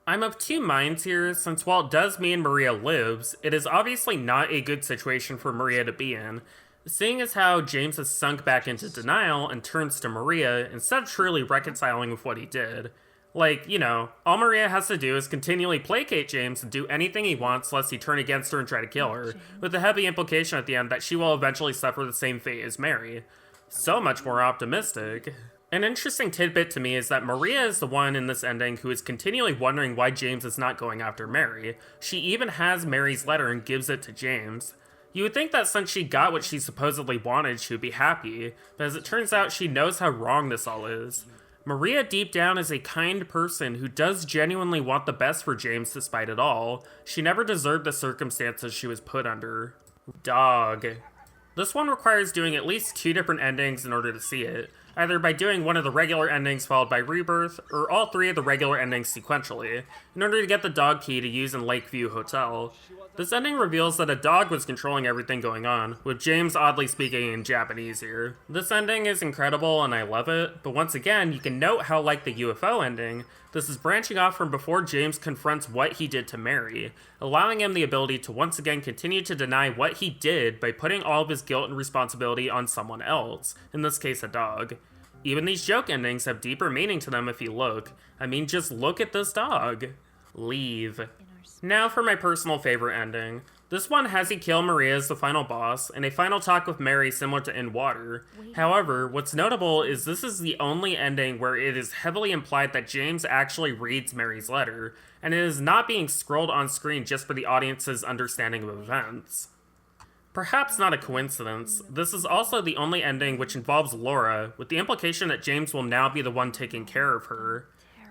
I'm of two minds here, since while it does mean Maria lives, it is obviously not a good situation for Maria to be in, seeing as how James has sunk back into denial and turns to Maria instead of truly reconciling with what he did. Like, you know, all Maria has to do is continually placate James and do anything he wants lest he turn against her and try to kill her, with the heavy implication at the end that she will eventually suffer the same fate as Mary. So much more optimistic. An interesting tidbit to me is that Maria is the one in this ending who is continually wondering why James is not going after Mary. She even has Mary's letter and gives it to James. You would think that since she got what she supposedly wanted, she would be happy, but as it turns out, she knows how wrong this all is. Maria deep down is a kind person who does genuinely want the best for James despite it all. She never deserved the circumstances she was put under. Dog. This one requires doing at least 2 different endings in order to see it, either by doing one of the regular endings followed by Rebirth, or all 3 of the regular endings sequentially, in order to get the dog key to use in Lakeview Hotel. This ending reveals that a dog was controlling everything going on, with James oddly speaking in Japanese here. This ending is incredible and I love it, but once again, you can note how like the UFO ending, this is branching off from before James confronts what he did to Mary, allowing him the ability to once again continue to deny what he did by putting all of his guilt and responsibility on someone else, in this case a dog. Even these joke endings have deeper meaning to them if you look. I mean, just look at this dog. Leave. Now for my personal favorite ending. This one has he kill Maria as the final boss, and a final talk with Mary similar to In Water. However, what's notable is this is the only ending where it is heavily implied that James actually reads Mary's letter, and it is not being scrolled on screen just for the audience's understanding of events. Perhaps not a coincidence, this is also the only ending which involves Laura, with the implication that James will now be the one taking care of her.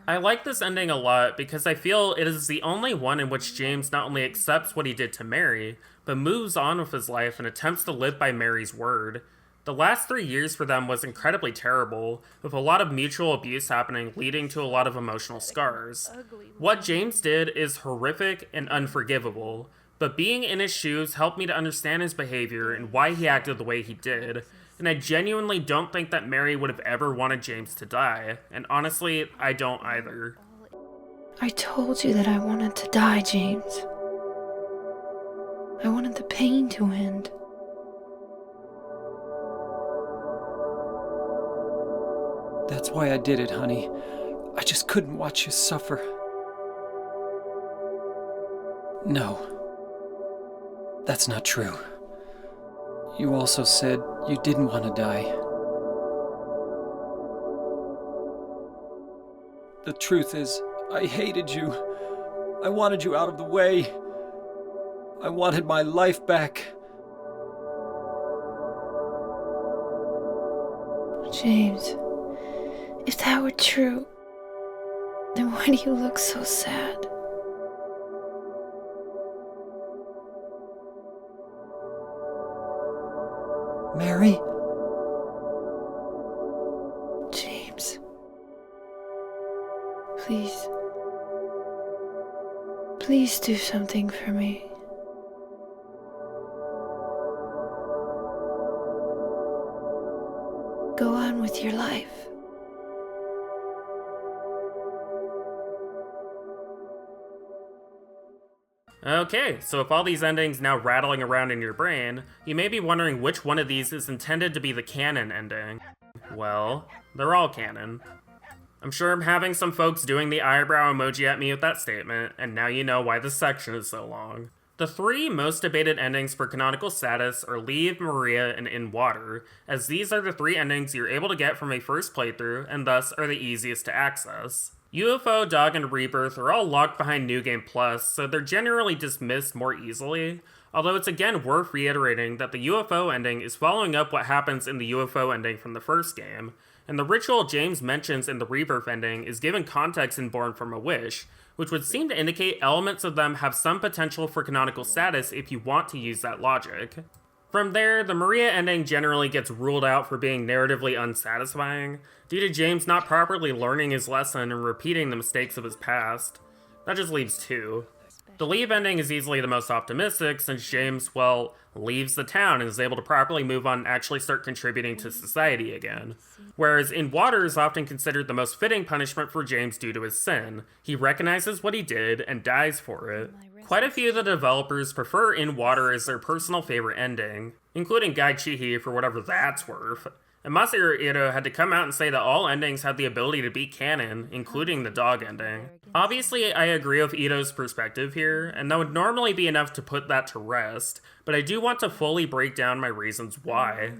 I like this ending a lot because I feel it is the only one in which James not only accepts what he did to Mary, but moves on with his life and attempts to live by Mary's word. The last 3 years for them was incredibly terrible, with a lot of mutual abuse happening leading to a lot of emotional scars. What James did is horrific and unforgivable, but being in his shoes helped me to understand his behavior and why he acted the way he did. And I genuinely don't think that Mary would have ever wanted James to die, and honestly, I don't either. I told you that I wanted to die, James. I wanted the pain to end. That's why I did it, honey. I just couldn't watch you suffer. No. That's not true. You also said you didn't want to die. The truth is, I hated you. I wanted you out of the way. I wanted my life back. James, if that were true, then why do you look so sad? Mary? James. Please. Please do something for me. Go on with your life. Okay, so if all these endings now rattling around in your brain, you may be wondering which one of these is intended to be the canon ending. Well, they're all canon. I'm sure I'm having some folks doing the eyebrow emoji at me with that statement, and now you know why this section is so long. The 3 most debated endings for canonical status are Leave, Maria, and In Water, as these are the 3 endings you're able to get from a first playthrough, and thus are the easiest to access. UFO, Dog, and Rebirth are all locked behind New Game Plus, so they're generally dismissed more easily, although it's again worth reiterating that the UFO ending is following up what happens in the UFO ending from the first game, and the ritual James mentions in the Rebirth ending is given context in Born from a Wish, which would seem to indicate elements of them have some potential for canonical status if you want to use that logic. From there, the Maria ending generally gets ruled out for being narratively unsatisfying, due to James not properly learning his lesson and repeating the mistakes of his past. That just leaves 2. The leave ending is easily the most optimistic, since James, well, leaves the town and is able to properly move on and actually start contributing to society again. Whereas In Water is often considered the most fitting punishment for James due to his sin. He recognizes what he did and dies for it. Quite a few of the developers prefer In Water as their personal favorite ending, including Guy Chihi for whatever that's worth. And Masahiro Ito had to come out and say that all endings had the ability to be canon, including the dog ending. Obviously, I agree with Ito's perspective here, and that would normally be enough to put that to rest, but I do want to fully break down my reasons why.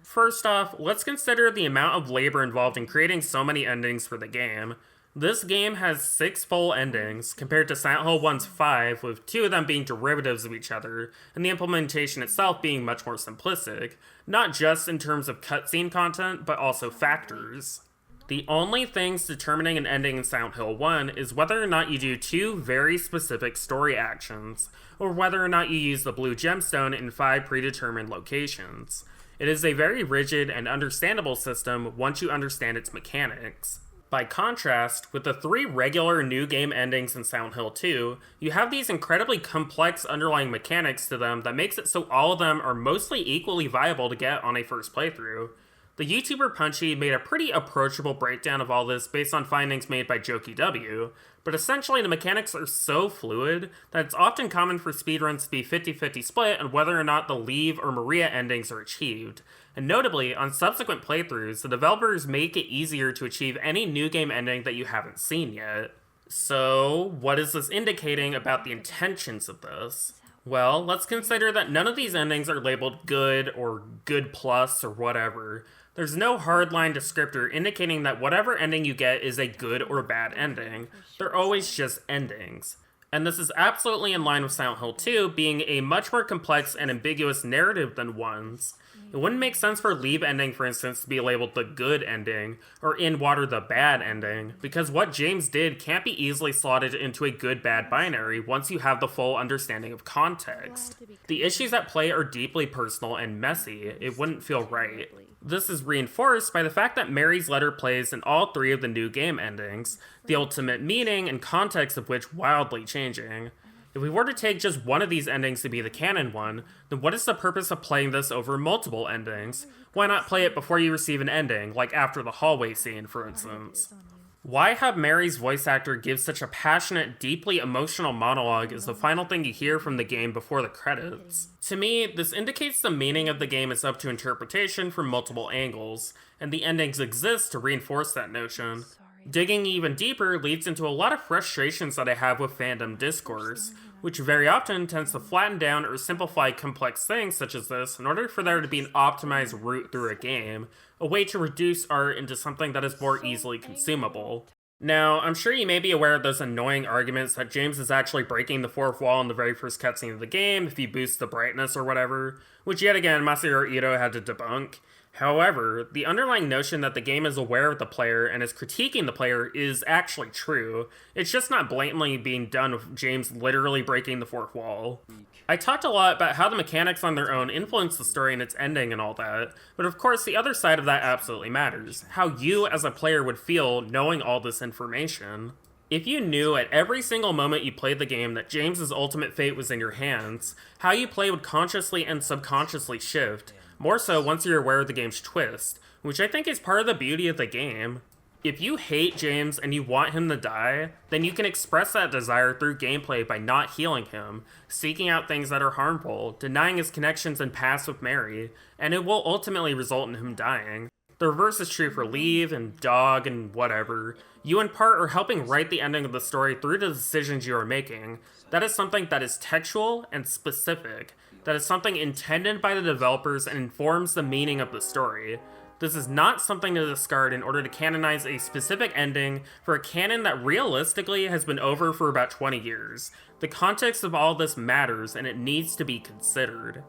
First off, let's consider the amount of labor involved in creating so many endings for the game. This game has 6 full endings, compared to Silent Hill 1's 5, with 2 of them being derivatives of each other, and the implementation itself being much more simplistic, not just in terms of cutscene content, but also factors. The only things determining an ending in Silent Hill 1 is whether or not you do 2 very specific story actions, or whether or not you use the blue gemstone in 5 predetermined locations. It is a very rigid and understandable system once you understand its mechanics. By contrast, with the 3 regular new game endings in Silent Hill 2, you have these incredibly complex underlying mechanics to them that makes it so all of them are mostly equally viable to get on a first playthrough. The YouTuber Punchy made a pretty approachable breakdown of all this based on findings made by Jokey W, but essentially the mechanics are so fluid that it's often common for speedruns to be 50-50 split on whether or not the Leave or Maria endings are achieved. And notably, on subsequent playthroughs, the developers make it easier to achieve any new game ending that you haven't seen yet. So, what is this indicating about the intentions of this? Well, let's consider that none of these endings are labeled good or good plus or whatever. There's no hardline descriptor indicating that whatever ending you get is a good or bad ending. They're always just endings. And this is absolutely in line with Silent Hill 2 being a much more complex and ambiguous narrative than 1's. It wouldn't make sense for Leave ending, for instance, to be labeled the good ending, or In Water the bad ending, because what James did can't be easily slotted into a good-bad binary once you have the full understanding of context. The issues at play are deeply personal and messy. It wouldn't feel right. This is reinforced by the fact that Mary's letter plays in all 3 of the new game endings, the ultimate meaning and context of which wildly changing. If we were to take just one of these endings to be the canon one, then what is the purpose of playing this over multiple endings? Why not play it before you receive an ending, like after the hallway scene, for instance? Why have Mary's voice actor give such a passionate, deeply emotional monologue as the final thing you hear from the game before the credits? To me, this indicates the meaning of the game is up to interpretation from multiple angles, and the endings exist to reinforce that notion. Digging even deeper leads into a lot of frustrations that I have with fandom discourse, which very often tends to flatten down or simplify complex things such as this in order for there to be an optimized route through a game, a way to reduce art into something that is more easily consumable. Now, I'm sure you may be aware of those annoying arguments that James is actually breaking the fourth wall in the very first cutscene of the game if he boosts the brightness or whatever, which yet again Masahiro Ito had to debunk. However, the underlying notion that the game is aware of the player and is critiquing the player is actually true. It's just not blatantly being done with James literally breaking the fourth wall. I talked a lot about how the mechanics on their own influence the story and its ending and all that, but of course the other side of that absolutely matters. How you as a player would feel knowing all this information. If you knew at every single moment you played the game that James's ultimate fate was in your hands, how you play would consciously and subconsciously shift. More so once you're aware of the game's twist, which I think is part of the beauty of the game. If you hate James and you want him to die, then you can express that desire through gameplay by not healing him, seeking out things that are harmful, denying his connections and past with Mary, and it will ultimately result in him dying. The reverse is true for Leave and Dog and whatever. You in part are helping write the ending of the story through the decisions you are making. That is something that is textual and specific. That is something intended by the developers and informs the meaning of the story. This is not something to discard in order to canonize a specific ending for a canon that realistically has been over for about 20 years. The context of all this matters and it needs to be considered.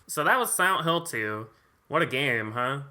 So that was Silent Hill 2. What a game, huh?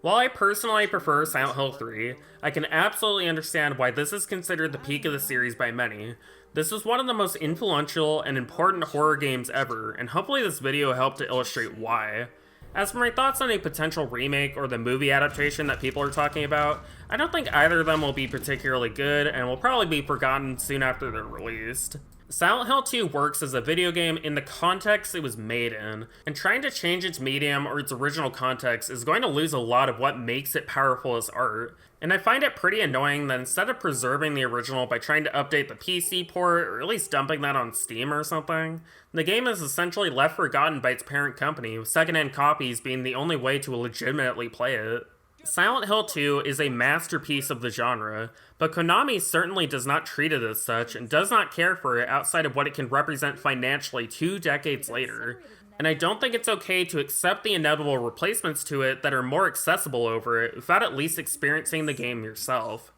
While I personally prefer Silent Hill 3, I can absolutely understand why this is considered the peak of the series by many. This is one of the most influential and important horror games ever, and hopefully this video helped to illustrate why. As for my thoughts on a potential remake or the movie adaptation that people are talking about, I don't think either of them will be particularly good and will probably be forgotten soon after they're released. Silent Hill 2 works as a video game in the context it was made in, and trying to change its medium or its original context is going to lose a lot of what makes it powerful as art. And I find it pretty annoying that instead of preserving the original by trying to update the PC port, or at least dumping that on Steam or something, the game is essentially left forgotten by its parent company, with secondhand copies being the only way to legitimately play it. Silent Hill 2 is a masterpiece of the genre, but Konami certainly does not treat it as such and does not care for it outside of what it can represent financially 2 decades later. And I don't think it's okay to accept the inevitable replacements to it that are more accessible over it without at least experiencing the game yourself.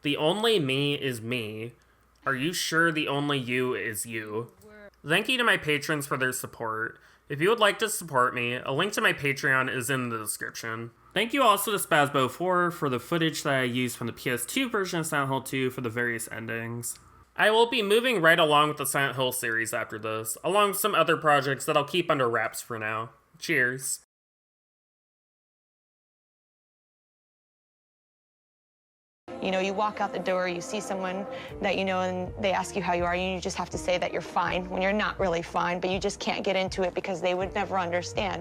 The only me is me. Are you sure the only you is you? Thank you to my patrons for their support. If you would like to support me, a link to my Patreon is in the description. Thank you also to Spazbo4 for the footage that I used from the PS2 version of Silent Hill 2 for the various endings. I will be moving right along with the Silent Hill series after this, along with some other projects that I'll keep under wraps for now. Cheers. You know, you walk out the door, you see someone that you know, and they ask you how you are, and you just have to say that you're fine when you're not really fine, but you just can't get into it because they would never understand.